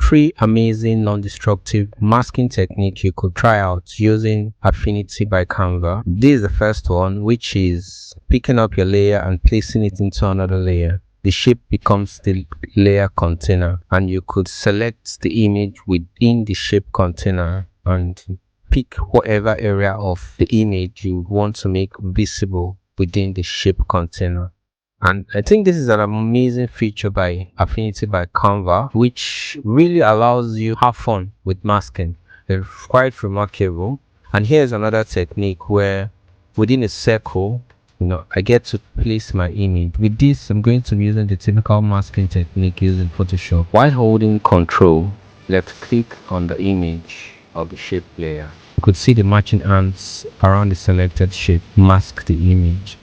three amazing non-destructive masking technique you could try out using Affinity by Canva. This is the first one, which is picking up your layer and placing it into another layer. The shape becomes the layer container, and you could select the image within the shape container and pick whatever area of the image you want to make visible within the shape container. And I think this is an amazing feature by Affinity by Canva, which really allows you to have fun with masking. It's quite remarkable. And here's another technique where within a circle, I get to place my image. With this, I'm going to be using the typical masking technique used in Photoshop. While holding Control, left click on the image of the shape layer. You could see the matching ants around the selected shape mask the image.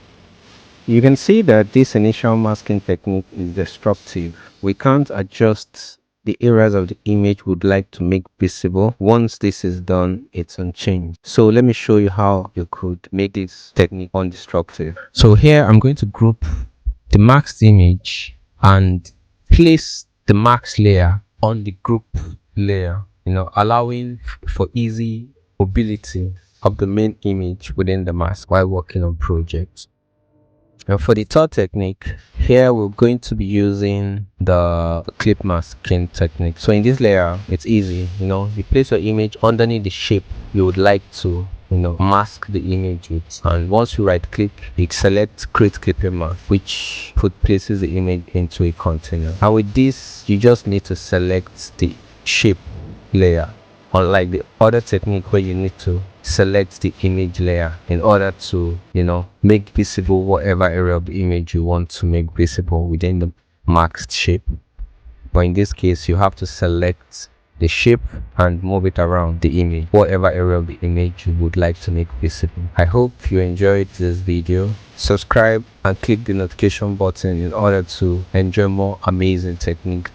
You can see that this initial masking technique is destructive. We can't adjust the areas of the image we'd like to make visible. Once this is done, it's unchanged. So let me show you how you could make this technique undestructive. So here I'm going to group the masked image and place the mask layer on the group layer, allowing for easy mobility of the main image within the mask while working on projects. Now for the third technique, here we're going to be using the clip masking technique. So in this layer, it's easy, you place your image underneath the shape you would like to mask the image with, and once you right click, you select create clipping mask, which places the image into a container. And with this, you just need to select the shape layer, unlike the other technique where you need to select the image layer in order to make visible whatever area of the image you want to make visible within the masked shape. But in this case, you have to select the shape and move it around the image, whatever area of the image you would like to make visible. I hope you enjoyed this video. Subscribe and click the notification button in order to enjoy more amazing techniques